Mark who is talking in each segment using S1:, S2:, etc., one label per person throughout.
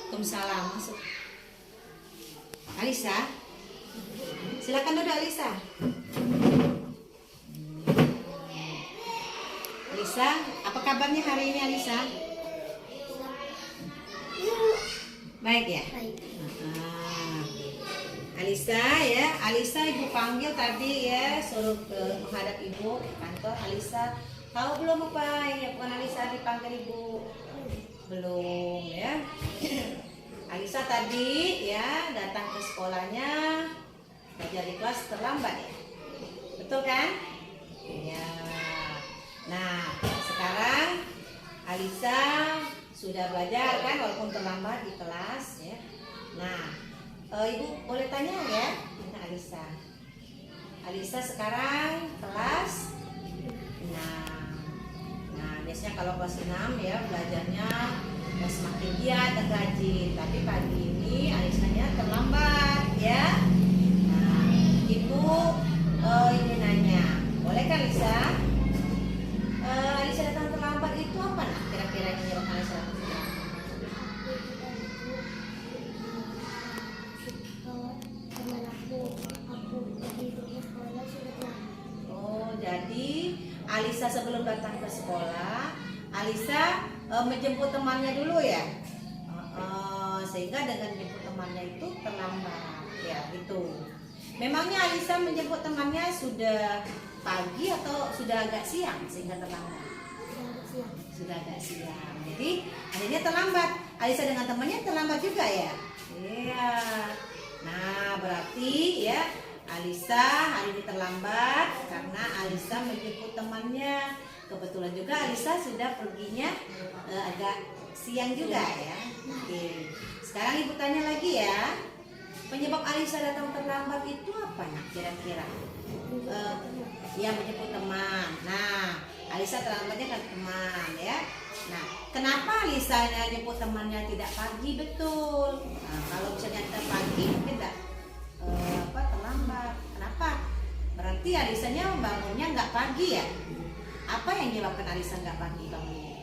S1: Waalaikumsalam. Masuk. Alisa, silakan duduk Alisa. Alisa, apa kabarnya hari ini Alisa? Baik ya?
S2: Baik.
S1: Alisa ya, Alisa ibu panggil tadi ya, suruh menghadap ibu ke kantor. Alisa tahu belum apa ya, bukan Alisa dipanggil ibu? Belum ya. Alisa tadi ya datang ke sekolahnya belajar di kelas terlambat ya, betul kan? Ya. Nah sekarang Alisa sudah belajar kan walaupun terlambat di kelas ya. Nah ibu boleh tanya ya, nah, Alisa. Alisa sekarang kelas 6. Nah biasanya kalau kelas 6 ya belajarnya ya semakin giat dan rajin. Tapi pagi ini Alisanya terlambat ya. Nah ibu ini nanya, boleh kan Alisa? Alisa datang terlambat itu apa nak? Kira-kira yang menyebabkan Alisa datang terlambat? Oh, jadi Alisa sebelum datang ke sekolah, Alisa menjemput temannya dulu ya, sehingga dengan menjemput temannya itu terlambat ya gitu. Memangnya Alisa menjemput temannya sudah pagi atau sudah agak siang sehingga terlambat? Sudah agak siang, jadi akhirnya terlambat. Alisa dengan temannya terlambat juga ya? Iya. Nah berarti ya Alisa hari ini terlambat karena Alisa menjemput temannya. Kebetulan juga Alisa sudah perginya agak siang juga ya. Oke. Sekarang ibu tanya lagi ya, penyebab Alisa datang terlambat itu apa nak kira-kira? Ya menjemput teman. Nah Alisa terlambatnya kan teman ya. Nah kenapa Alisa menjemput temannya tidak pagi? Betul. Nah, kalau misalnya pagi tidak terlambat. Kenapa? Berarti Alisanya bangunnya nggak pagi ya? Apa yang menyebabkan Alisa nggak pagi bangunnya?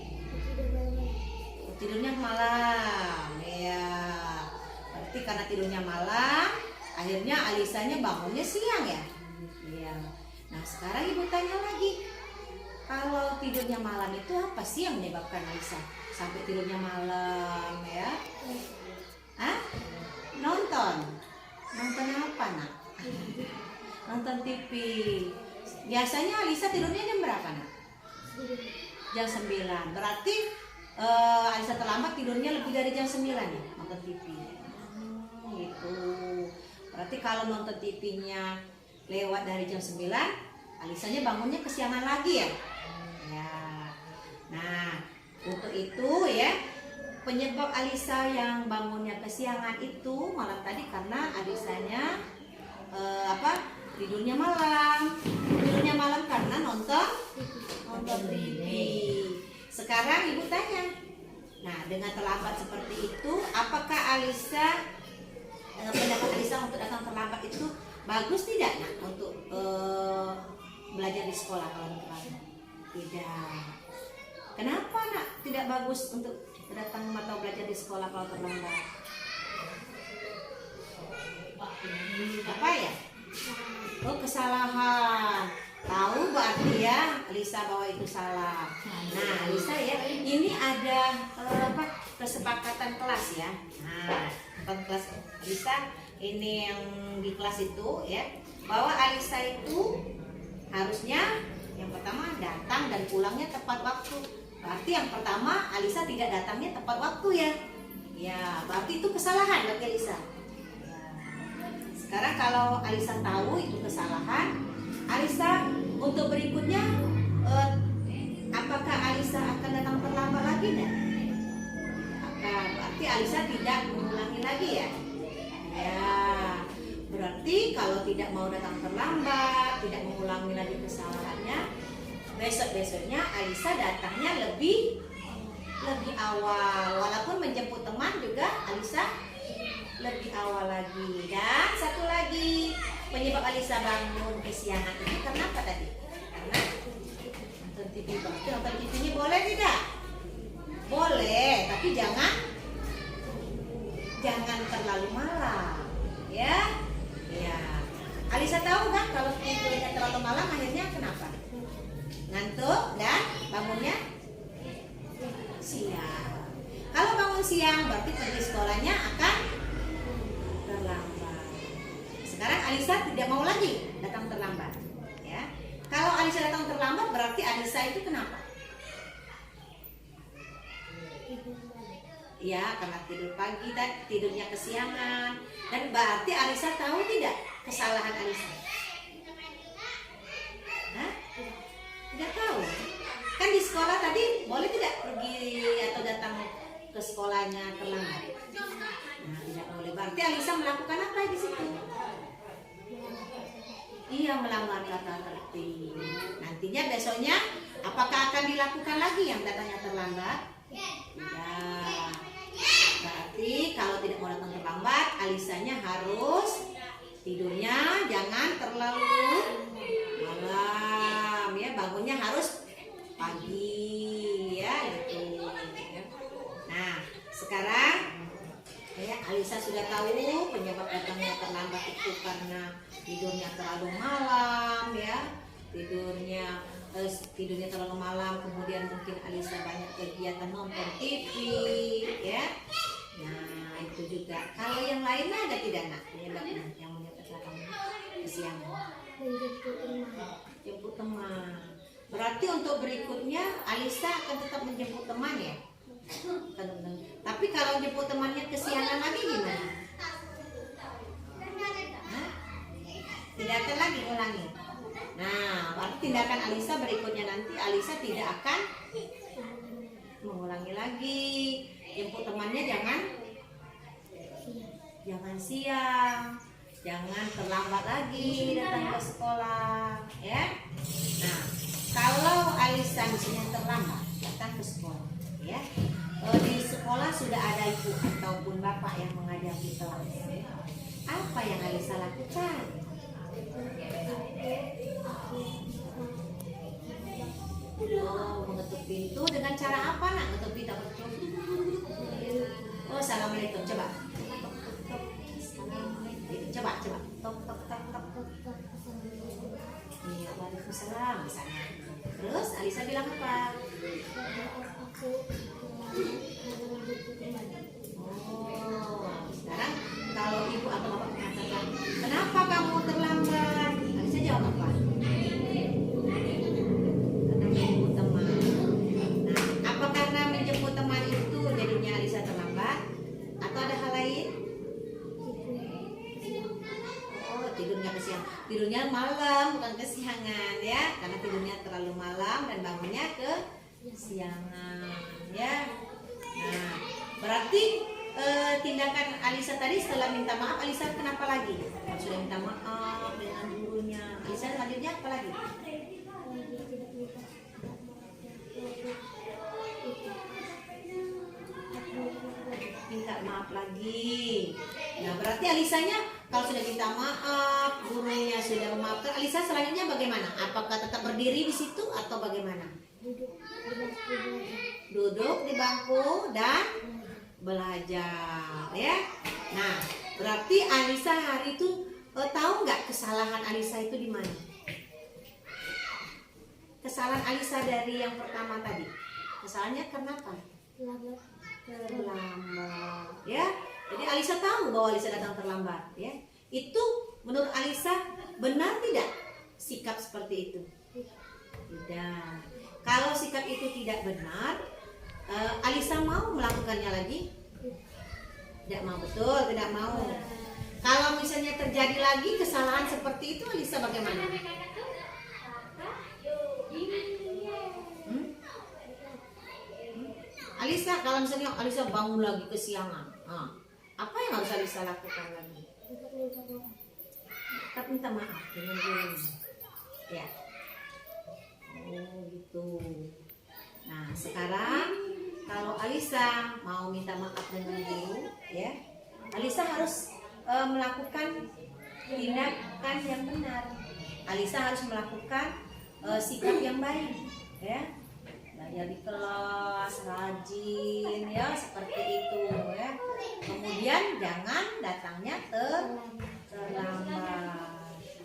S1: Tidurnya malam ya. Berarti karena tidurnya malam, akhirnya Alisanya bangunnya siang ya? Iya. Nah sekarang ibu tanya lagi, kalau tidurnya malam itu apa sih yang menyebabkan Alisa sampai tidurnya malam ya? Hah? Nonton apa nak? Nonton TV. Biasanya Alisa tidurnya jam berapa nak? Jam 9. Berarti Alisa terlambat tidurnya lebih dari jam 9 ya nonton TV. Gitu. Berarti kalau nonton TV-nya lewat dari jam 9, Alisanya bangunnya kesiangan lagi ya? Ya. Nah, untuk itu ya, penyebab Alisa yang bangunnya kesiangan itu malam tadi karena Alisanya tidurnya malam. Tidurnya malam karena nonton TV. Sekarang ibu tanya, nah dengan terlambat seperti itu, apakah Alisa pendapat Alisa untuk datang terlambat itu bagus tidak nak untuk belajar di sekolah kalau terlambat? Tidak. Kenapa nak tidak bagus untuk datang atau belajar di sekolah kalau terlambat? Apa ya? Oh kesalahan. Tahu berarti ya Alisa bahwa itu salah. Nah Alisa ya ini ada kesepakatan kelas ya. Nah kelas Alisa ini yang di kelas itu ya, bahwa Alisa itu harusnya yang pertama datang dan pulangnya tepat waktu. Berarti yang pertama Alisa tidak datangnya tepat waktu ya. Ya berarti itu kesalahan bagi Alisa. Sekarang kalau Alisa tahu itu kesalahan, Alisa untuk berikutnya apakah Alisa akan datang terlambat lagi tidak? Berarti Alisa tidak mengulangi lagi ya? Ya, berarti kalau tidak mau datang terlambat, tidak mengulangi lagi kesalahannya, besok-besoknya Alisa datangnya lebih awal. Walaupun menjemput teman juga Alisa lebih awal lagi. Dan satu lagi, penyebab Alisa bangun kesiangan itu kenapa tadi? Karena nonton TV. Nonton TV-nya boleh tidak? Boleh, tapi jangan terlalu malam, ya. Ya. Alisa tahu kan kalau tidurnya terlalu malam akhirnya kenapa? Ngantuk dan bangunnya siang. Kalau bangun siang berarti pergi sekolahnya akan terlambat. Sekarang Alisa tidak mau lagi datang terlambat, ya. Kalau Alisa datang terlambat berarti Alisa itu kenapa? Ya, karena tidur pagi dan tidurnya kesiangan. Dan berarti Alisa tahu tidak kesalahan Alisa? Hah? Tidak tahu. Kan di sekolah tadi boleh tidak pergi atau datang ke sekolahnya terlambat? Nah, tidak boleh. Berarti Alisa melakukan apa di situ? Iya, melanggar kata tertib. Nantinya besoknya apakah akan dilakukan lagi yang datangnya terlambat? Tidak. Berarti kalau tidak mau datang terlambat, Alisanya harus tidurnya jangan terlalu malam, ya. Bangunnya harus pagi, ya, gitu. Nah, sekarang ya Alisa sudah tahu penyebab datangnya terlambat itu karena tidurnya terlalu malam, ya. Tidurnya terlalu malam, kemudian mungkin Alisa banyak kegiatan nonton TV, ya. Nah, itu juga. Kalau yang lainnya ada tidak, Nak? Penyebabnya yang menyebabkan kesiangan? Jemput teman. Berarti untuk berikutnya Alisa akan tetap menjemput teman, ya? Tapi kalau jemput temannya kesiangan lagi gimana? Hah? Tidak akan lagi ulangi. Nah, berarti tindakan Alisa berikutnya nanti Alisa tidak akan mengulangi lagi. Jemput temannya jangan siang, jangan terlambat lagi datang ke sekolah, ya. Nah, kalau Alisa misalnya terlambat datang ke sekolah, ya, di sekolah sudah ada ibu ataupun bapak yang mengajar di kelas. Apa yang Alisa lakukan? Oh, mengetuk pintu dengan cara apa, Nak? Mengetuk pintu. Oh, assalamualaikum. Coba. Coba. Tok tok tok tok tok. Iya, waalaikumsalam misalnya. Terus Alisa bilang apa? Oh, sekarang kalau ibu atau bapak mengatakan, kenapa kamu terlambat? Alisa jawab apa? Karena menjemput teman. Nah, apa karena menjemput teman itu jadinya Alisa terlambat? Atau ada hal lain? Oh, tidurnya kesiangan. Tidurnya malam, bukan kesiangan, ya. Karena tidurnya terlalu malam dan bangunnya kesiangan, ya. Nah, berarti tindakan Alisa tadi setelah minta maaf, Alisa kenapa lagi? Sudah minta maaf dengan gurunya, Alisa selanjutnya apa lagi? Minta maaf lagi. Nah, berarti Alisanya kalau sudah minta maaf, gurunya sudah memaafkan, Alisa selanjutnya bagaimana? Apakah tetap berdiri di situ atau bagaimana? Duduk di bangku dan belajar, ya. Nah, berarti Alisa hari itu tahu nggak kesalahan Alisa itu di mana? Kesalahan Alisa dari yang pertama tadi, kesalahannya kenapa? Terlambat, ya. Jadi Alisa tahu bahwa Alisa datang terlambat, ya. Itu menurut Alisa benar tidak sikap seperti itu? Tidak. Kalau sikap itu tidak benar, Alisa mau melakukannya lagi? Tidak mau, betul, tidak mau. Kalau misalnya terjadi lagi kesalahan seperti itu, Alisa bagaimana? Alisa, kalau misalnya Alisa bangun lagi kesiangan, apa yang harus Alisa lakukan lagi? Tetap minta maaf dengan gurunya, ya. Oh, gitu. Nah, sekarang kalau Alisa mau minta maaf dengan guru, ya, Alisa harus melakukan tindakan yang benar. Alisa harus melakukan sikap yang baik, ya. Belajar di kelas, rajin, ya, seperti itu, ya. Kemudian Kemudian jangan datangnya terlambat.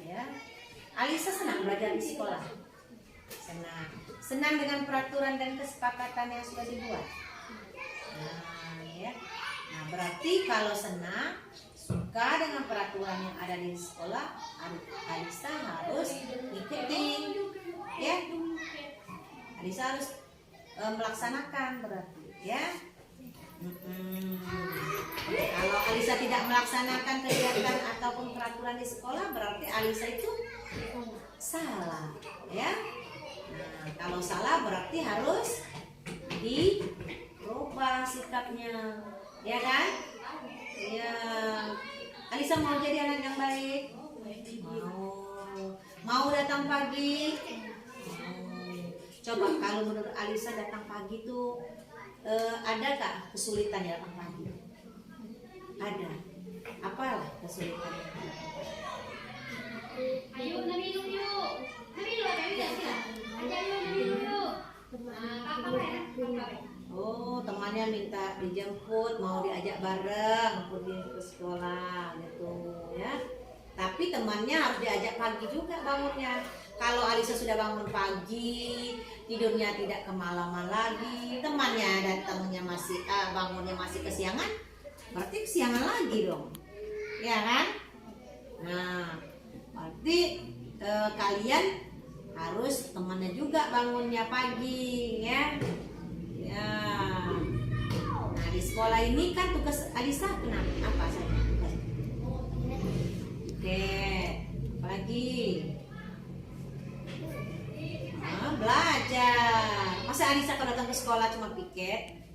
S1: Ya. Alisa senang belajar di sekolah. Senang dengan peraturan dan kesepakatan yang sudah dibuat. Nah, ya. Nah, berarti kalau senang, suka dengan peraturan yang ada di sekolah, Alisa harus ikuti, ya. Alisa harus melaksanakan berarti, ya. Kalau Alisa tidak melaksanakan kegiatan ataupun peraturan di sekolah, berarti Alisa itu salah, ya. Nah, kalau salah berarti harus dirubah sikapnya, ya kan? Ya, Alisa mau jadi anak yang baik? Mau datang pagi? Coba kalau menurut Alisa datang pagi tuh adakah kesulitan datang pagi? Ada. Apa kesulitannya?
S2: Ayo minum yuk.
S1: Oh, temannya minta dijemput, mau diajak bareng pergi ke sekolah gitu ya. Tapi temannya harus diajak pagi juga bangunnya. Kalau Alisa sudah bangun pagi, tidurnya tidak kemalaman lagi, temannya datangnya masih bangunnya masih kesiangan, berarti kesiangan lagi dong, ya kan? Nah, berarti kalian harus temannya juga bangunnya pagi, ya. Ya. Nah, di sekolah ini kan tugas Alisa apa saja? Oke, apalagi? Belajar. Masa Alisa kalau datang ke sekolah cuma piket?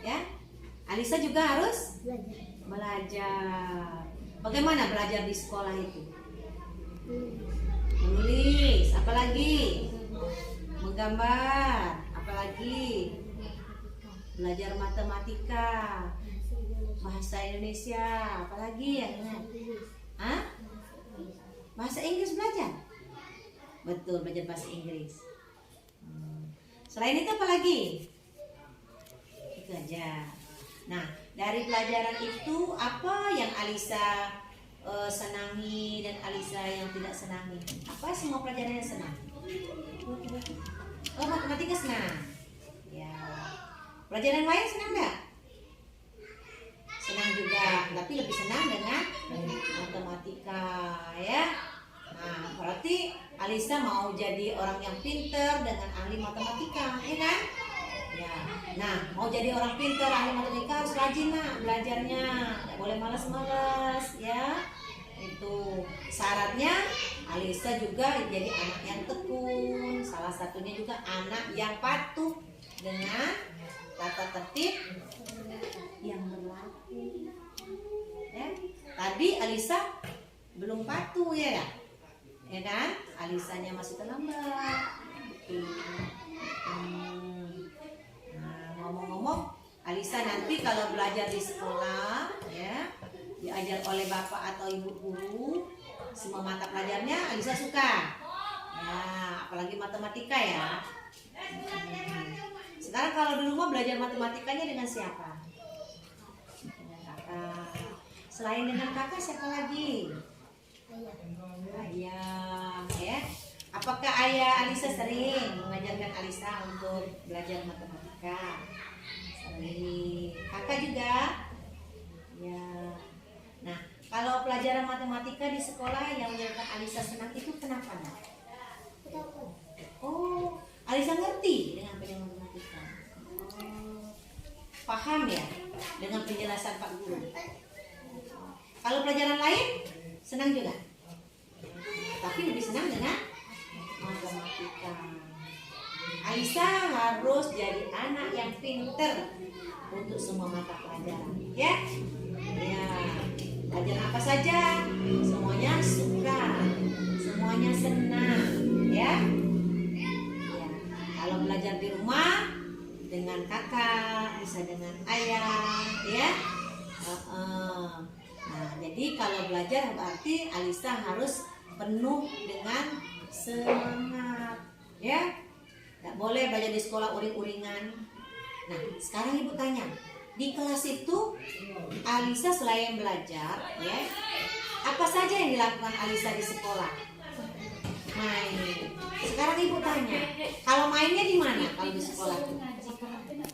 S1: Ya, Alisa juga harus belajar. Bagaimana belajar di sekolah itu? Menulis, apalagi? Menggambar, apalagi? Belajar matematika, bahasa Indonesia, apalagi ya? Bahasa Inggris belajar? Betul, belajar bahasa Inggris. Selain itu apa lagi? Itu aja. Nah, dari pelajaran itu apa yang Alisa senangi dan Alisa yang tidak senangi? Apa semua pelajaran yang senang? Oh, matematika senang. Ya. Pelajaran lain senang nggak? Senang juga, tapi lebih senang dengan matematika, ya. Nah, berarti Alisa mau jadi orang yang pinter dengan ahli matematika, ya kan? Ya. Nah, mau jadi orang pinter ahli matematika harus rajin nak belajarnya, nggak boleh malas-malas, ya. Itu syaratnya. Alisa juga jadi anak yang tekun. Salah satunya juga anak yang patuh dengan tata tertib yang berlaku. Ya. Tadi Alisa belum patuh ya. Ya kan? Alisanya masih terlambat. Nah, ngomong-ngomong, Alisa nanti kalau belajar di sekolah, ya, diajar oleh bapak atau ibu guru, semua mata pelajarnya Alisa suka. Ya, apalagi matematika ya. Sekarang kalau di rumah belajar matematikanya dengan siapa? Dengan kakak. Selain dengan kakak siapa lagi? Ayah, ya. Apakah ayah Alisa sering mengajarkan Alisa untuk belajar matematika? Sering. Kakak juga? Ya. Nah, kalau pelajaran matematika di sekolah yang menyebabkan Alisa senang itu kenapa? Oh, Alisa ngerti dengan pelajaran matematika. Paham ya dengan penjelasan Pak Guru. Kalau pelajaran lain senang juga, tapi lebih senang dengan matematika. Alisa harus jadi anak yang pinter untuk semua mata pelajaran, ya. Ya, pelajaran apa saja, semuanya suka, semuanya senang, ya. Ya. Kalau belajar di rumah dengan kakak, bisa dengan ayah, ya. Nah, jadi kalau belajar berarti Alisa harus penuh dengan semangat, ya. Nggak boleh belajar di sekolah uring-uringan. Nah, sekarang ibu tanya, di kelas itu Alisa selain belajar, ya, apa saja yang dilakukan Alisa di sekolah? Main. Sekarang ibu tanya, kalau mainnya di mana? Kalau di sekolah tuh?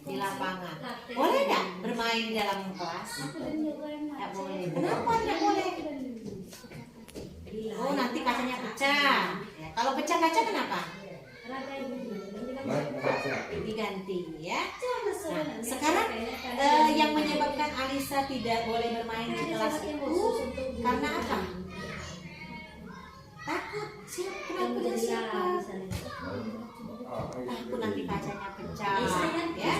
S1: Di lapangan. Boleh nggak bermain di dalam kelas? Nggak boleh. Kenapa nggak boleh? Oh, nanti kacanya pecah. Ya, kalau pecah kaca kenapa? Diganti, ya. Nah, sekarang yang menyebabkan Alisa tidak boleh bermain di kelas itu karena apa? Takut. Kenapa siapa? Takut nanti kacanya pecah, ya.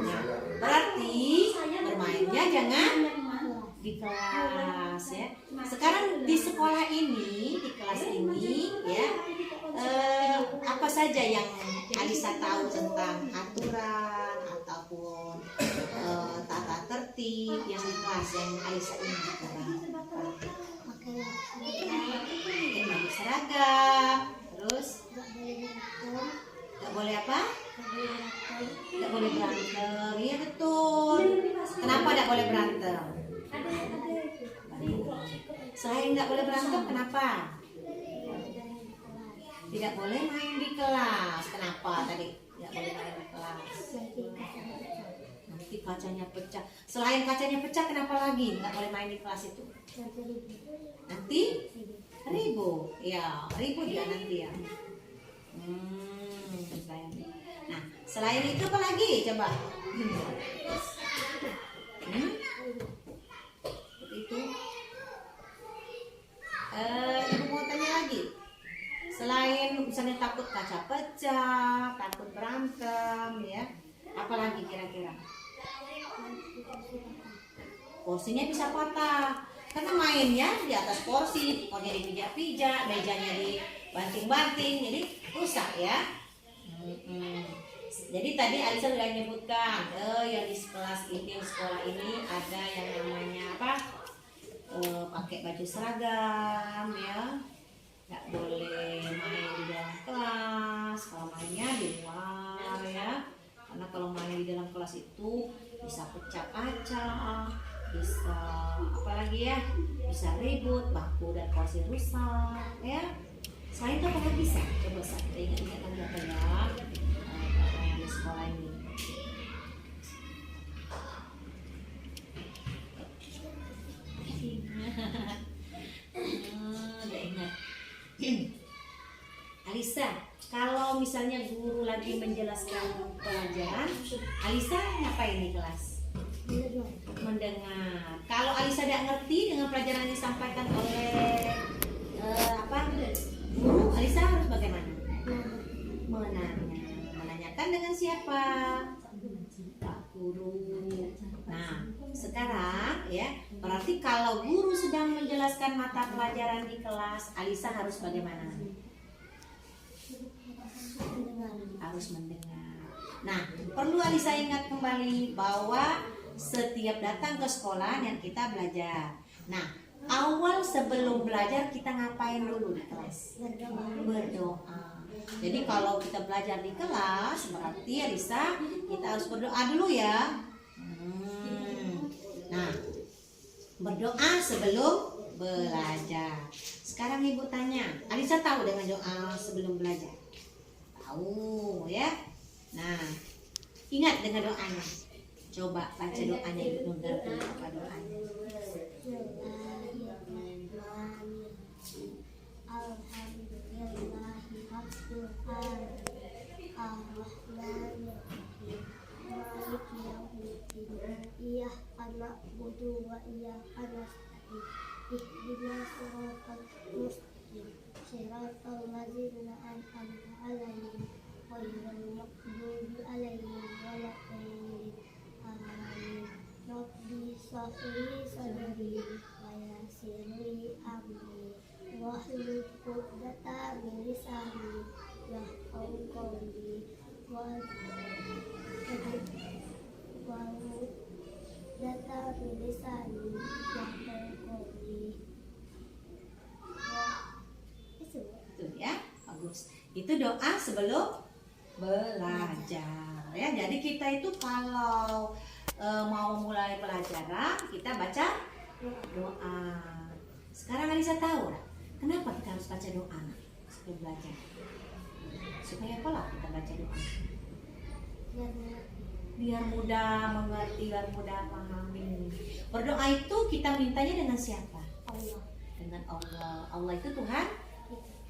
S1: Nah, berarti bermainnya jangan di kelas, ya. Sekarang di sekolah ini, di kelas ini, ya, apa saja yang Alisa tahu tentang aturan ataupun tata tertib yang di kelas yang Alisa ingin sekarang? Pakai seragam, terus nggak boleh apa? Nggak boleh berantem, iya betul. Kenapa nggak boleh berantem? Selain nggak boleh berantem, kenapa? Tidak boleh main di kelas. Kenapa tadi tidak boleh main di kelas? Nanti kacanya pecah. Selain kacanya pecah, kenapa lagi nggak boleh main di kelas itu? Nanti ribu, ya ribu juga nanti ya. Nah, selain itu apa lagi? Coba. Itu. Ibu mau tanya lagi. Selain misalnya takut kaca pecah, takut berantem, ya, apalagi kira-kira? Porsinya bisa patah karena mainnya di atas porsi, pokoknya dipijak-pijak, mejanya dibanting-banting, jadi rusak, ya. Jadi tadi Alisa sudah menyebutkan, yang di kelas ini, sekolah ini ada yang namanya apa? Pakai baju seragam, ya. Nggak boleh main di dalam kelas, kalau mainnya di luar, ya. Karena kalau main di dalam kelas itu bisa pecah kaca, bisa apalagi ya, bisa ribut, bangku dan kursi rusak, ya. Selain itu apa bisa? Coba saya ingat-ingat lagi apa ya yang di sekolah ini. Udah ingat. Alisa, kalau misalnya guru lagi menjelaskan pelajaran, Alisa ngapain di kelas? Mendengar. Kalau Alisa tidak ngerti dengan pelajaran yang disampaikan oleh guru, Alisa harus bagaimana? Menanyakan dengan siapa? Pak Guru. Nah, sekarang ya, berarti kalau guru sedang menjelaskan mata pelajaran di kelas, Alisa harus bagaimana? Harus mendengar. Nah, perlu Alisa ingat kembali bahwa setiap datang ke sekolah yang kita belajar. Nah, awal sebelum belajar kita ngapain dulu di kelas? Berdoa. Jadi kalau kita belajar di kelas, berarti Alisa kita harus berdoa dulu ya. Nah, berdoa sebelum belajar. Sekarang ibu tanya, Alisa tahu dengan doa sebelum belajar? Tahu ya. Nah, ingat dengan doanya. Coba baca doanya, ibu dengar apa doanya. Itu ya, bagus. Itu doa sebelum belajar ya. Jadi kita itu kalau mau mulai pelajaran, kita baca doa. Sekarang Alisa tahu lah, kenapa kita harus baca doa sebelum belajar? Supaya apa lah kita baca doa? Biar mudah mengerti, biar mudah memahami. Berdoa itu kita mintanya dengan siapa?
S2: Allah.
S1: Dengan Allah. Allah itu Tuhan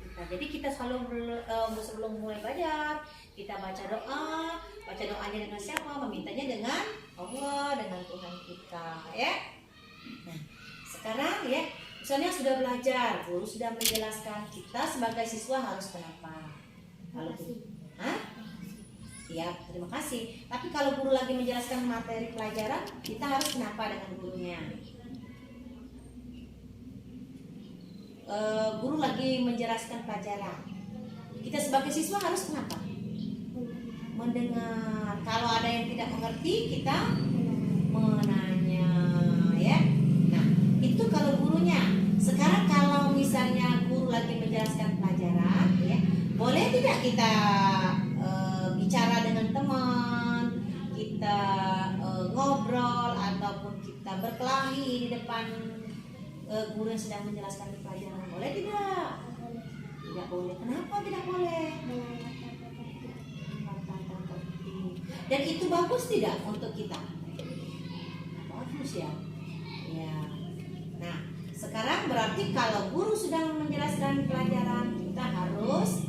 S1: kita. Jadi kita selalu sebelum mulai belajar, kita baca doa. Baca doanya dengan siapa? Memintanya dengan Allah, dengan Tuhan kita, ya. Nah, sekarang ya, misalnya sudah belajar, guru sudah menjelaskan, kita sebagai siswa harus kenapa? Kalau hah? Ya, terima kasih. Tapi kalau guru lagi menjelaskan materi pelajaran, kita harus kenapa dengan gurunya? Guru lagi menjelaskan pelajaran, kita sebagai siswa harus kenapa? Mendengar. Kalau ada yang tidak mengerti, kita menanya, ya. Nah, itu kalau gurunya. Sekarang kalau misalnya guru lagi menjelaskan pelajaran, ya, boleh tidak kita bicara dengan teman, kita ngobrol ataupun kita berkelahi di depan guru yang sedang menjelaskan pelajaran? Boleh tidak? Tidak boleh. Kenapa tidak boleh? Dan itu bagus tidak untuk kita? Bagus ya. Ya. Nah, sekarang berarti kalau guru sedang menjelaskan pelajaran, kita harus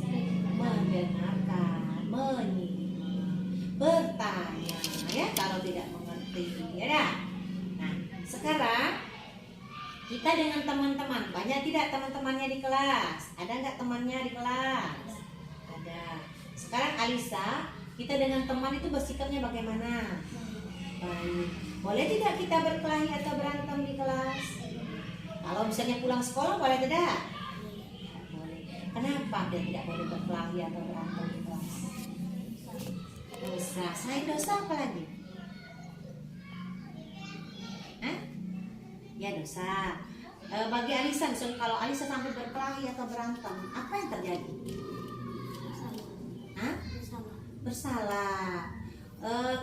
S1: mendengarkan, menyimak, bertanya, ya kalau tidak mengerti, ya dah. Nah, sekarang kita dengan teman-teman, banyak tidak teman-temannya di kelas? Ada nggak temannya di kelas? Ada. Sekarang Alisa, kita dengan teman itu bersikapnya bagaimana? Baik. Boleh tidak kita berkelahi atau berantem di kelas? Kalau misalnya pulang sekolah boleh tidak? Boleh. Kenapa dia tidak boleh berkelahi atau berantem di kelas? Dosa. Selain dosa apa lagi? Hah? Ya dosa. Bagi Alisa, misalnya kalau Alisa sampai berkelahi atau berantem, apa yang terjadi? Hah? Bersalah.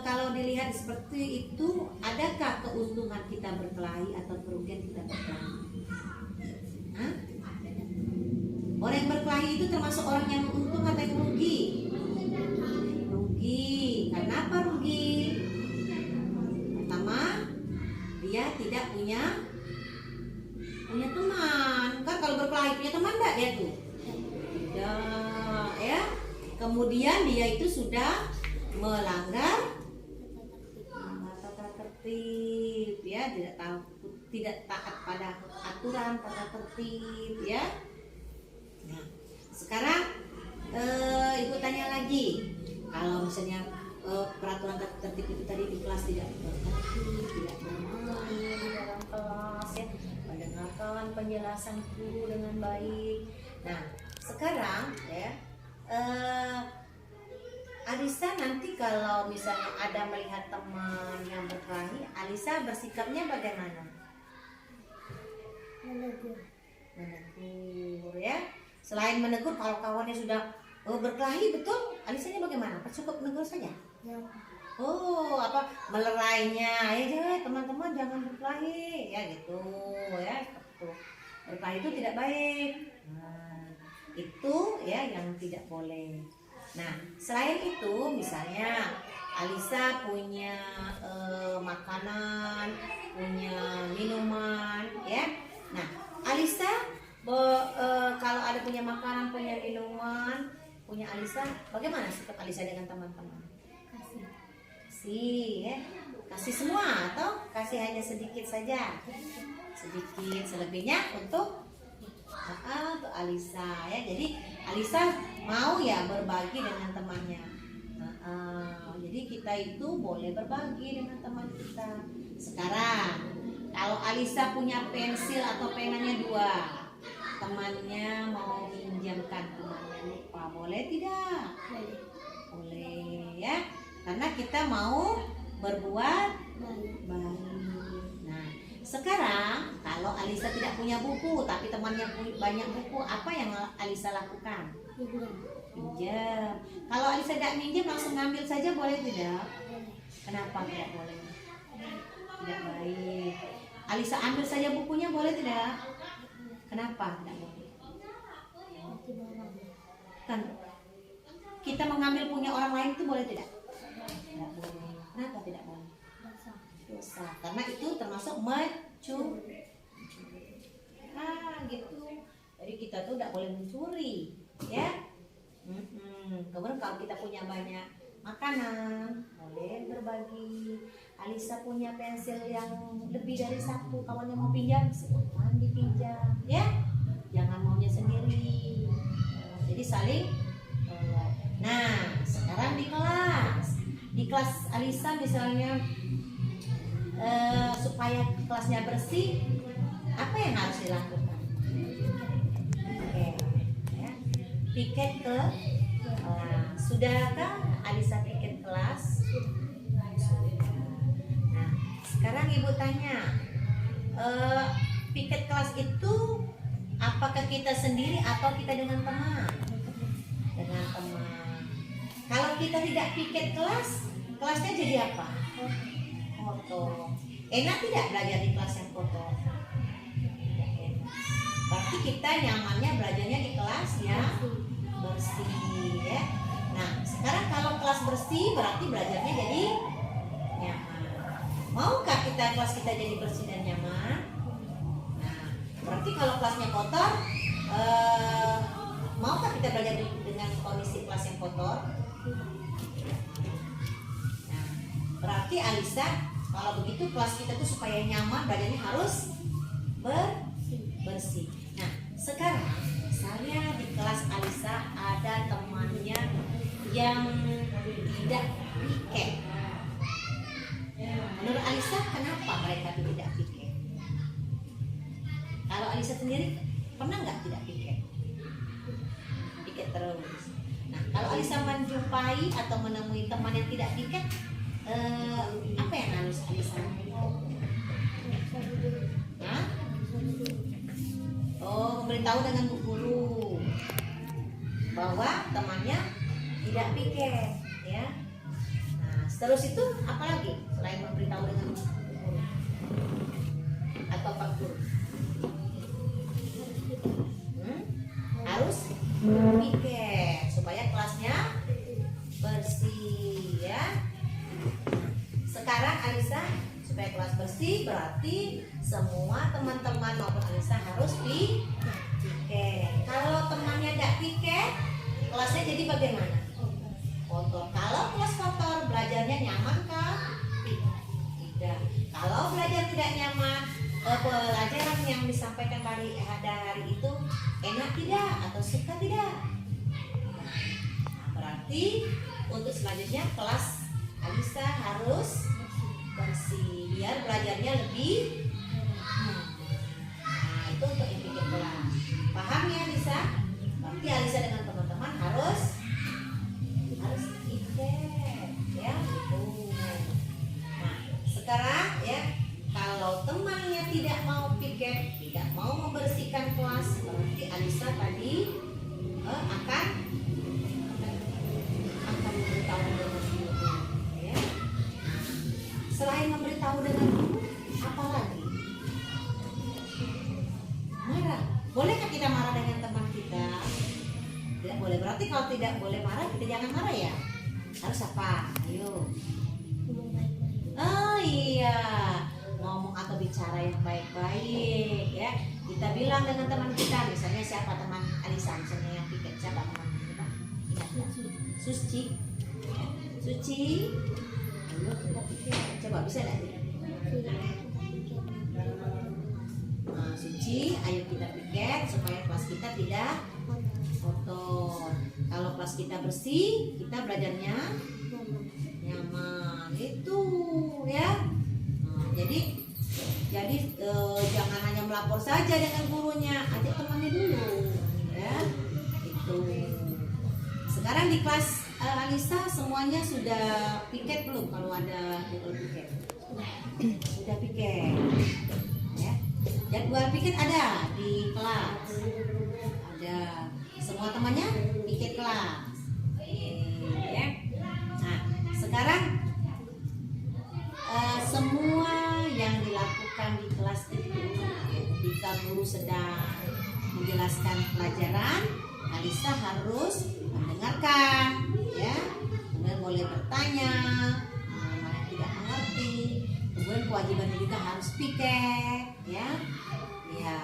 S1: Kalau dilihat seperti itu, adakah keuntungan kita berkelahi atau kerugian kita berkelahi? Hah? Orang yang berkelahi itu termasuk orang yang untung atau yang rugi? Rugi. Kenapa rugi? Pertama, dia tidak punya teman. Kan kalau berkelahi punya teman enggak dia tuh? Tidak, ya. Kemudian dia itu sudah melanggar tata tertib, ya, tidak taat pada aturan tata tertib, ya. Nah, sekarang ibu tanya lagi, kalau misalnya peraturan tata tertib itu tadi di kelas tidak bertertib, tidak bermain di dalam kelas, ya, mendengarkan penjelasan guru dengan baik. Nah, sekarang ya. Alisa nanti kalau misalnya ada melihat teman yang berkelahi, Alisa bersikapnya bagaimana? Menegur, ya. Selain menegur, kalau kawannya sudah berkelahi, betul, Alisanya bagaimana? Cukup menegur saja? Ya. Oh, apa melerainya? Ya, teman-teman jangan berkelahi, ya gitu, ya. Berkelahi itu tidak baik. Nah, itu ya yang tidak boleh. Nah, selain itu misalnya Alisa punya makanan, punya minuman, ya. Nah, Alisa kalau ada punya makanan, punya minuman, punya Alisa, bagaimana sikap Alisa dengan teman-teman? Kasih, ya. Kasih semua atau kasih hanya sedikit saja? Sedikit, selebihnya untuk Alisa, ya. Jadi Alisa mau ya berbagi dengan temannya. Jadi kita itu boleh berbagi dengan teman kita. Sekarang kalau Alisa punya pensil atau penanya 2, temannya mau pinjamkan, temannya lupa, boleh tidak? Boleh, ya. Karena kita mau berbuat baik. Nah, sekarang kalau Alisa tidak punya buku tapi temannya banyak buku, apa yang Alisa lakukan? Pinjam. Kalau Alisa tidak minjem, langsung ngambil saja boleh tidak? Kenapa tidak boleh? Tidak baik. Alisa ambil saja bukunya boleh tidak? Kenapa tidak boleh? Kan kita mengambil punya orang lain itu boleh tidak? Tidak boleh. Kenapa tidak boleh? Dosa. Karena itu termasuk mencuri. Gitu. Jadi kita tuh tidak boleh mencuri, ya. Kemudian kalau kita punya banyak makanan, boleh berbagi. Alisa punya pensil yang lebih dari satu, kawannya mau pinjam, silahkan dipinjam, ya. Jangan maunya sendiri. Jadi saling. Nah, sekarang di kelas Alisa misalnya supaya kelasnya bersih, apa yang harus dilakukan? Oke, ya. Piket ke kelas. Sudahkah Alisa piket kelas? Nah, sekarang ibu tanya, piket kelas itu apakah kita sendiri atau kita dengan teman? Dengan teman. Kalau kita tidak piket kelas, kelasnya jadi apa? Kotor. Enak tidak belajar di kelas yang kotor? Berarti kita nyamannya belajarnya di kelas yang bersih, ya. Nah, sekarang kalau kelas bersih berarti belajarnya jadi nyaman. Maukah kelas kita jadi bersih dan nyaman? Nah, berarti kalau kelasnya kotor, maukah kita belajar dengan kondisi kelas yang kotor? Nah, berarti Alisa, kalau begitu kelas kita tuh supaya nyaman belajarnya harus bersih. Nah, sekarang saya di kelas Alisa ada temannya yang tidak piket. Menurut Alisa, kenapa mereka tidak piket? Kalau Alisa sendiri pernah nggak tidak piket? Piket terus. Nah, kalau Alisa menjumpai atau menemui teman yang tidak piket, apa yang harus Alisa? Hah? Oh, memberitahu dengan bu guru bahwa temannya tidak piket, ya. Nah, terus itu apa lagi selain memberitahu dengan bu guru atau pak guru? Harus piket supaya kelasnya bersih, ya. Sekarang Alisa supaya kelas bersih berarti semua teman-teman maupun Alisa harus piket. Kalau temannya tidak piket, kelasnya jadi bagaimana? Kotor. Kalau kelas kotor, belajarnya nyaman kah? Tidak. Kalau belajar tidak nyaman, pelajaran yang disampaikan pada hari itu enak tidak atau suka tidak? Berarti untuk selanjutnya kelas Alisa harus bersih biar belajarnya lebih. Nah, itu untuk yang bikin kelas. Paham ya Alisa? Berarti Alisa dengan teman-teman harus piket, ya gitu. Nah, sekarang ya kalau temannya tidak mau piket, tidak mau membersihkan kelas, berarti Alisa tadi akan memberitahu dengan guru, ya. Selain memberitahu dengan guru, apa lagi? Marah. Bolehkah kita marah dengan teman kita? Tidak boleh. Berarti kalau tidak boleh marah, kita jangan marah ya. Harus apa? Ayo. Oh iya, ngomong atau bicara yang baik-baik, ya. Kita bilang dengan teman kita, misalnya siapa teman Alisa, misalnya yang piket, siapa teman kita? Suci. Suci. Ayo kita piket. Coba bisa enggak? Nah, Suci, ayo kita piket supaya kelas kita tidak kotor. Kalau kelas kita bersih, kita belajarnya nyaman. Itu ya. Nah, jadi jangan hanya melapor saja dengan gurunya, ajak temannya dulu, ya. Itu. Sekarang di kelas Alisa semuanya sudah piket belum? Kalau ada jadwal piket, sudah piket, ya. Jadwal piket ada di kelas, ada. Semua temannya piket kelas, ya. Nah, sekarang semua yang kelas itu ketika guru sedang menjelaskan pelajaran, Alisa harus mendengarkan, ya. Kemudian boleh bertanya, mana yang tidak mengerti. Kemudian kewajibannya juga harus piket, ya. Ya.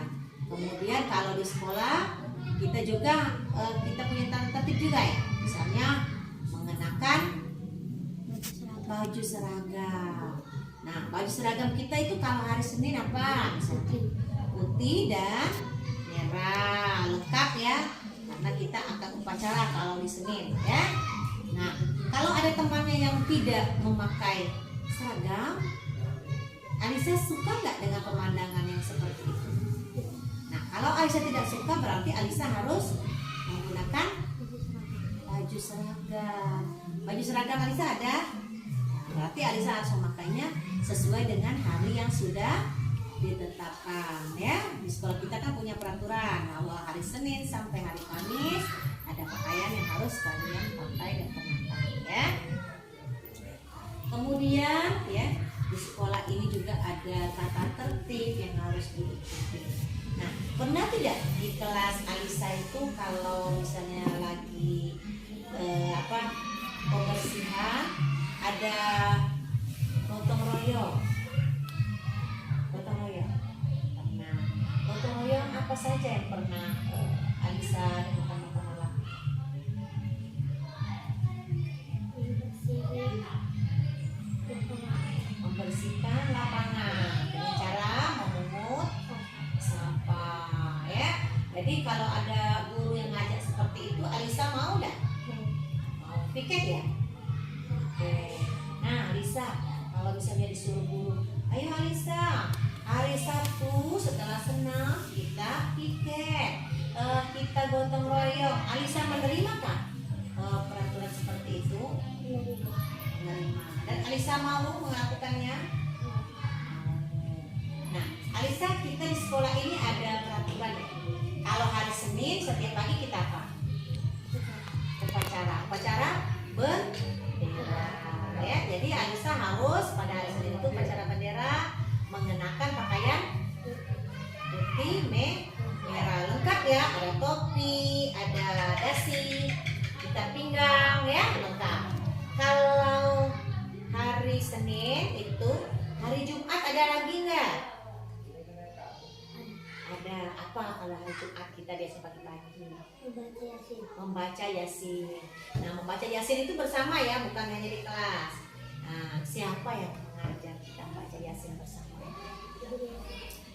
S1: Kemudian kalau di sekolah kita juga kita punya tata tertib juga ya. Misalnya mengenakan baju seragam. Nah, baju seragam kita itu kalau hari Senin apa? Misalnya putih dan merah, lengkap ya. Karena kita akan upacara kalau di Senin ya. Nah, kalau ada temannya yang tidak memakai seragam, Alisa suka nggak dengan pemandangan yang seperti itu? Nah, kalau Alisa tidak suka berarti Alisa harus menggunakan baju seragam. Baju seragam Alisa ada? Berarti Alisa harus memakainya sesuai dengan hari yang sudah ditetapkan ya. Di sekolah kita kan punya peraturan bahwa hari Senin sampai hari Kamis ada pakaian yang harus kalian pakai dan kenakan ya. Kemudian ya, di sekolah ini juga ada tata tertib yang harus diikuti. Nah, pernah tidak di kelas Alisa itu kalau misalnya lagi pembersihan ada gotong royong? Gotong royong. Nah, gotong royong apa saja yang pernah Alisa dan teman-teman lakukan? Membersihkan lapangan dengan cara memungut sampah ya. Jadi kalau ada guru yang ngajak seperti itu, Alisa mau nggak? Mau piket ya? Oke. Nah, Alisa kalau misalnya disuruh guru, ayo Alisa, hari Sabtu setelah senam kita piket, kita gotong royong. Alisa menerima kan peraturan seperti itu? Menerima. Dan Alisa mau melakukannya? Nah, Alisa, kita di sekolah ini ada peraturan ya. Kalau hari Senin setiap pagi kita apa? Upacara bendera. Ya, jadi Alisa harus pada hari Senin itu upacara bendera mengenakan pakaian putih merah lengkap ya. Ada topi, ada dasi, ikat pinggang ya, lengkap. Kalau hari Senin itu, hari Jumat ada lagi nggak? Ada apa kalau hari Jumat kita biasa pagi-pagi? Membaca Yasin. Nah, membaca Yasin itu bersama ya, bukan hanya di kelas. Nah, siapa yang mengajar kita membaca Yasin bersama?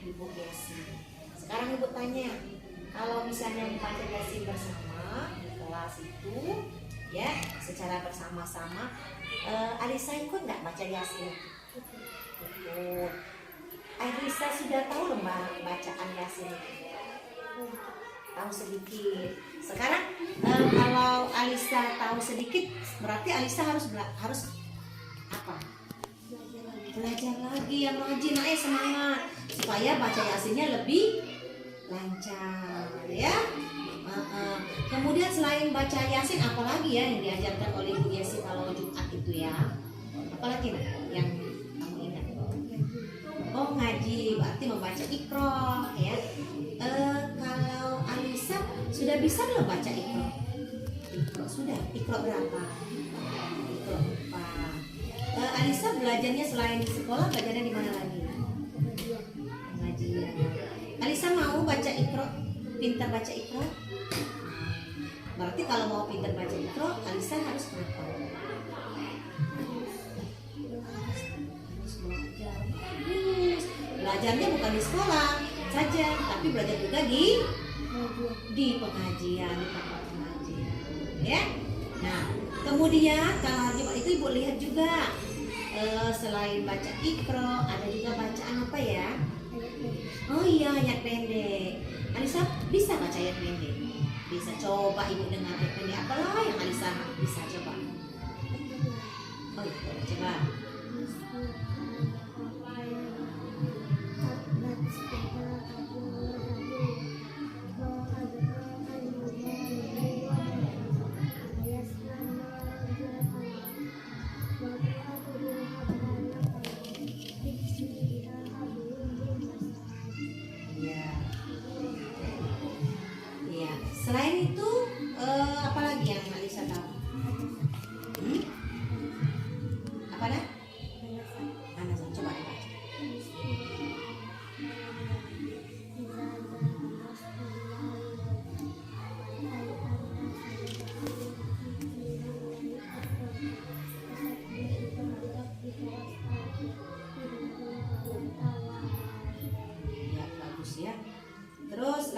S1: Ibu Yasin. Sekarang Ibu tanya, kalau misalnya membaca Yasin bersama di kelas itu, ya, secara bersama-sama, Alisa ikut nggak baca Yasin? Ikut. Alisa sudah tahu loh bacaan Yasin itu? Tahu sedikit. Sekarang kalau Alisa tahu sedikit, berarti Alisa harus apa? Belajar lagi yang rajin, semangat supaya baca Yasinnya lebih lancar ya. Kemudian selain baca Yasin, apalagi ya yang diajarkan oleh Ibu Yesi kalau Jumat itu ya? Apalagi yang kamu ingat? Oh, ngaji, berarti membaca Iqra ya. Kalau Alisa sudah bisa belum baca Iqra? Iqra sudah. Iqra berapa? Iqra 4. Alisa belajarnya selain di sekolah, belajarnya di mana lagi? Pengajian. Alisa mau baca Iqra, pintar baca Iqra? Berarti kalau mau pintar baca Iqra, Alisa harus kenapa? Belajarnya bukan di sekolah saja, tapi belajar juga di pengajian, di tempat pengajian, ya. Nah, kemudian kalau hari Jumat itu Ibu lihat juga selain baca Iqra, ada juga bacaan apa ya? Oh iya, ayat pendek. Alisa bisa baca ayat pendek? Bisa. Coba Ibu dengar ayat pendek apalah yang Alisa bisa coba? Oh iya, coba.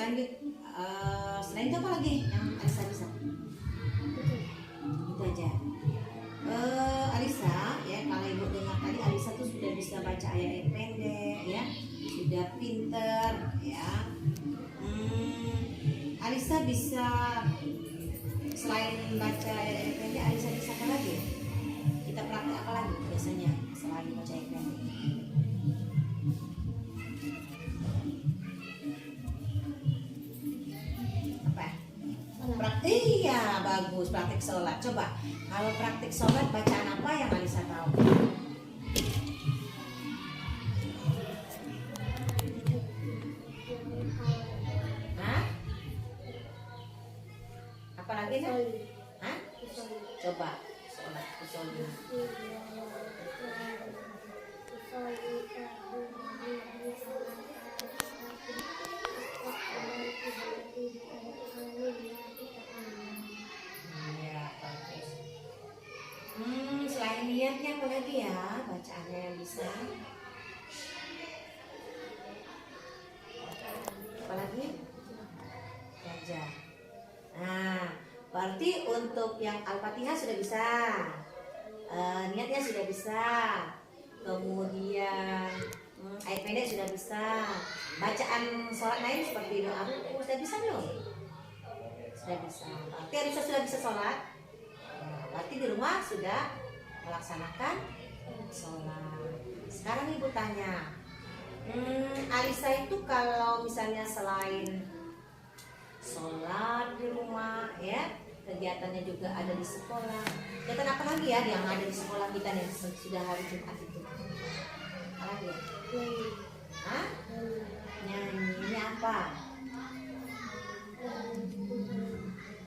S1: selain itu apa lagi yang Alisa bisa? Itu aja. Alisa ya, kalau ibu dengar tadi Alisa tuh sudah bisa baca ayat pendek ya, sudah pinter ya. Alisa bisa selain baca ayat pendek, Alisa bisa apa lagi? Kita praktek apa lagi biasanya selain baca ayat pendek? Iya, bagus, praktik sholat. Coba, kalau praktik sholat bacaan apa yang Alisa tahu? Hah? Apa lagi kan? Hah? Coba, sholat usolnya. Selain niatnya apa lagi ya bacaannya yang bisa? Apa lagi? Baca. Nah, berarti untuk yang Al-Fatihah sudah bisa, niatnya sudah bisa, kemudian ayat pendek sudah bisa, bacaan sholat lain seperti doa sudah bisa belum? Sudah bisa. Berarti Alisa sudah bisa sholat. Berarti di rumah sudah melaksanakan sholat. Sekarang ibu tanya, Alisa itu kalau misalnya selain sholat di rumah ya, kegiatannya juga ada di sekolah. Kegiatan apa lagi ya yang ada di sekolah kita nih sudah hari Jumat itu? Apa lagi ya? Hah? Nyanyi. Ini apa?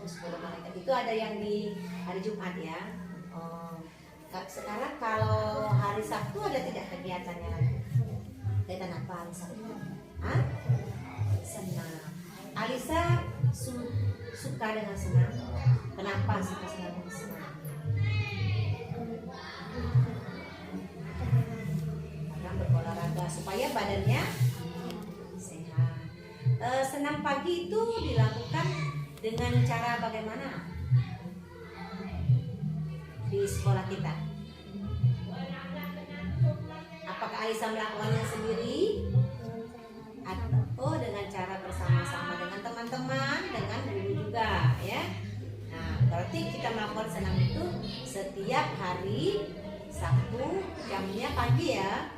S1: Oh, sekolah malaikat itu ada yang di hari Jumat ya. Sekarang kalau hari Sabtu ada tidak kegiatannya lagi? Kegiatan apa hari Sabtu? Hah? Senam. Alisa suka dengan senam. Kenapa suka dengan senam? Karena berolahraga supaya badannya sehat. Senam pagi itu dilakukan dengan cara bagaimana? Di sekolah kita. Apakah Alisa melakukannya sendiri atau dengan cara bersama-sama dengan teman-teman, dengan guru juga ya? Nah, berarti kita melakukan senam itu setiap hari Sabtu, jamnya pagi ya,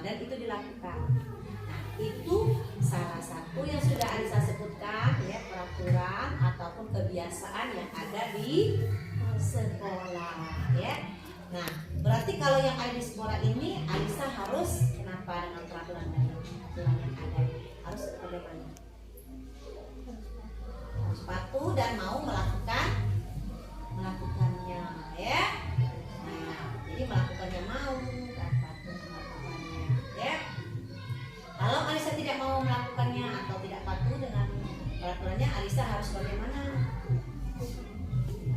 S1: dan itu dilakukan. Nah, itu salah satu yang sudah Alisa sebutkan ya, peraturan ataupun kebiasaan yang ada di sekolah ya. Nah, berarti kalau yang ada di sekolah ini Alisa harus kenapa dengan peraturan dan aturan yang ada harus bagaimana? Harus patuh dan mau melakukannya ya. Nah, jadi melakukannya mau dan patuh melakukannya ya. Kalau Alisa tidak mau melakukannya atau tidak patuh dengan peraturannya, Alisa harus bagaimana?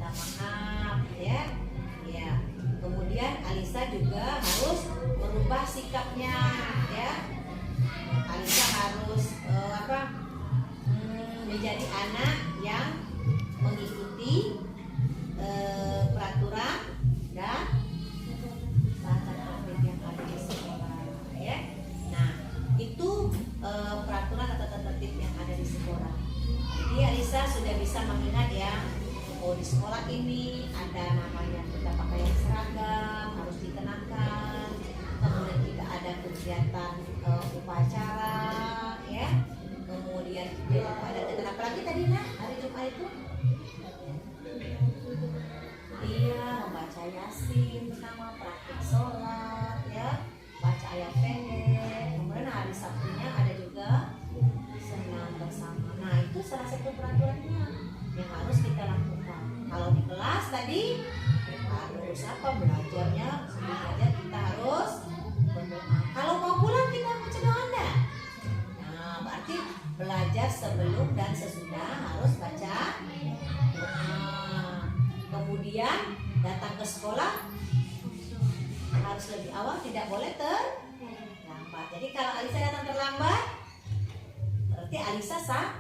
S1: Maaf ya, ya. Kemudian Alisa juga harus merubah sikapnya, ya. Alisa harus menjadi anak yang mengikuti peraturan dan tata tertib yang ada di sekolah, ya. Nah, itu peraturan atau tata tertib yang ada di sekolah. Jadi Alisa sudah bisa mengingat ya. Oh, di sekolah ini ada namanya kita pakaian seragam harus dikenakan, kemudian kita ada kegiatan upacara ya, kemudian kita ada kegiatan apa lagi tadi nak hari Jumat itu? Iya, membaca Yasin sama praktik sholat ya, baca ayat pendek. Kemudian hari Sabtunya ada juga senam bersama. Nah, itu salah satu peraturannya yang harus kita lakukan. Kalau di kelas tadi harus belajarnya sebelum belajar kita harus berdoa. Kalau mau pulang kita baca doa enggak? Nah, berarti belajar sebelum dan sesudah harus baca doa. Kemudian datang ke sekolah harus lebih awal, tidak boleh terlambat. Jadi kalau Alisa datang terlambat berarti Alisa salah.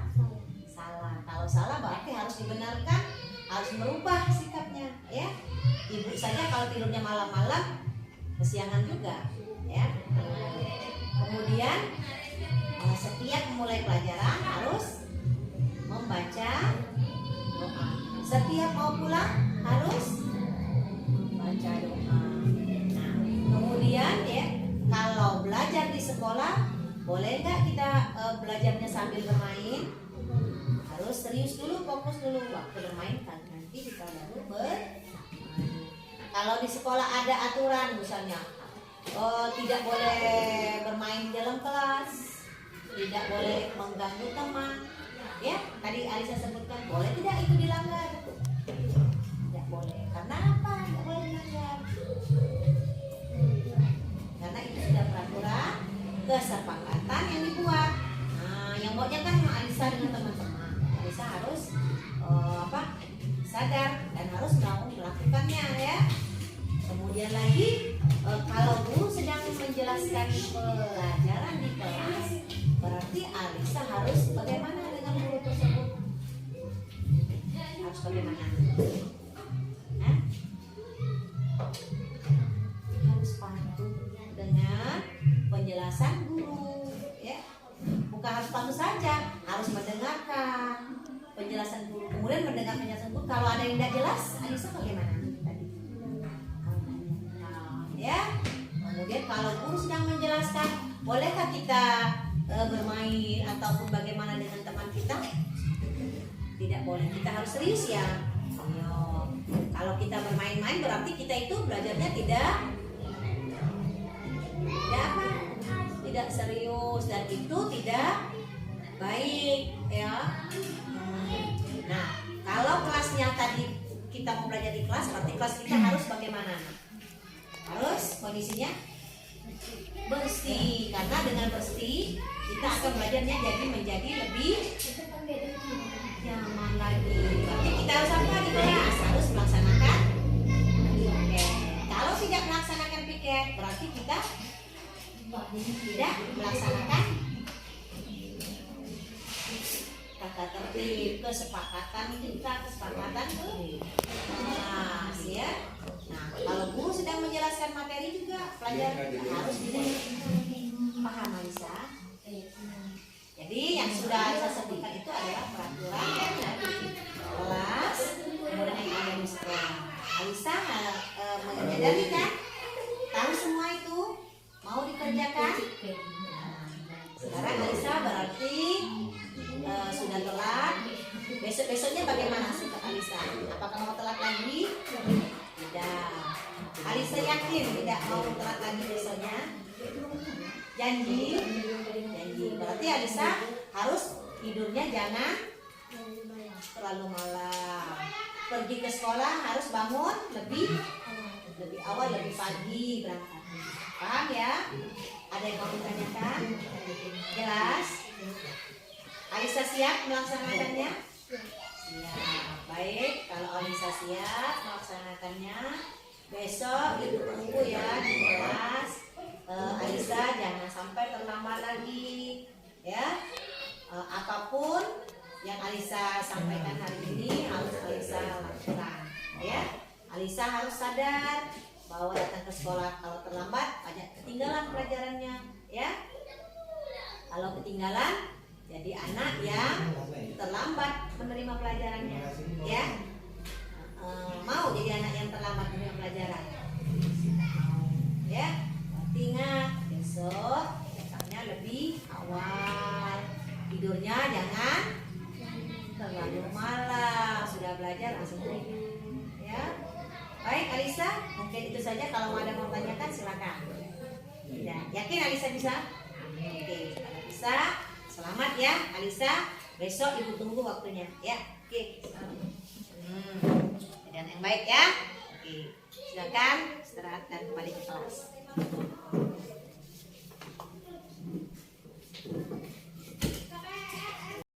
S1: Kalau salah berarti harus dibenarkan, harus merubah sikapnya, ya. Ibu saja kalau tidurnya malam-malam kesiangan juga, ya. Kemudian setiap memulai pelajaran harus membaca doa. Setiap mau pulang harus baca doa. Nah, kemudian ya, kalau belajar di sekolah boleh nggak kita belajarnya sambil bermain? Harus serius dulu, fokus dulu waktu bermain kan nanti kita baru bermain. Kalau di sekolah ada aturan misalnya tidak boleh bermain dalam kelas, tidak boleh mengganggu teman, ya tadi Alisa sebutkan, boleh tidak itu dilanggar? Tidak boleh. Karena apa tidak boleh dilanggar? Karena itu sudah peraturan kesepakatan yang dibuat. Nah, yang buatnya kan Alisa dengan teman-teman. Alisa harus sadar dan harus mau melakukannya, ya. Kemudian lagi kalau guru sedang menjelaskan pelajaran di kelas, berarti Alisa harus bagaimana dengan guru tersebut? Harus bagaimana? Harus patuh dengan penjelasan guru, ya. Bukan harus patuh saja, harus mendengarkan penjelasan guru. Kemudian mendengar penjelasan guru, kalau ada yang tidak jelas, Alisa bagaimana? Ya, kemudian kalau guru sedang menjelaskan, bolehkah kita bermain ataupun bagaimana dengan teman kita? Tidak boleh, kita harus serius ya. Kalau kita bermain-main berarti kita itu belajarnya tidak tidak serius, dan itu tidak baik, ya. Nah, kalau kelasnya tadi kita mau belajar di kelas, berarti kelas kita harus bagaimana? Harus kondisinya bersih, karena dengan bersih kita akan belajarnya menjadi lebih nyaman lagi. Berarti kita harus apa di kelas? Harus melaksanakan piket. Kalau tidak melaksanakan piket, berarti kita tidak melaksanakan tata tertib, kesepakatan kelas, ya. Nah, kalau guru sedang menjelaskan materi juga pelajar harus paham, Alisa. Jadi yang sudah Alisa sebutkan itu adalah peraturan yang ada di kelas, kemudian yang ada di sekolah. Alisa menyadari kan? Tahu semua itu? Mau dikerjakan? Sekarang Alisa berarti sudah telat. Besoknya bagaimana sikap Alisa? Apakah mau telat lagi? Tidak. Alisa yakin tidak mau telat lagi besoknya? Janji. Berarti Alisa harus tidurnya jangan terlalu malam. Pergi ke sekolah harus bangun lebih awal, lebih pagi berangkat. Paham ya? Ada yang mau ditanyakan? Jelas? Alisa siap melaksanakannya? Siap. Baik, kalau Alisa siap melaksanakannya, besok ibu tunggu ya di kelas. Alisa jangan sampai terlambat lagi, ya. Apapun yang Alisa sampaikan hari ini harus Alisa lakukan, ya. Alisa harus sadar bahwa datang ke sekolah kalau terlambat banyak ketinggalan pelajarannya, ya. Kalau ketinggalan jadi anak yang terlambat menerima pelajarannya, ya. Mau jadi anak yang terlambat menerima pelajaran? Ya. Ingat, besok datangnya lebih awal, tidurnya jangan terlalu malam, sudah belajar langsung tidur, ya. Baik Alisa, mungkin itu saja. Kalau ada mau tanyakan silakan. Ya, yakin Alisa bisa? Oke, kalau bisa selamat ya Alisa. Besok ibu tunggu waktunya, ya. Oke. Dan yang baik ya. Oke, silakan istirahat dan kembali ke kelas.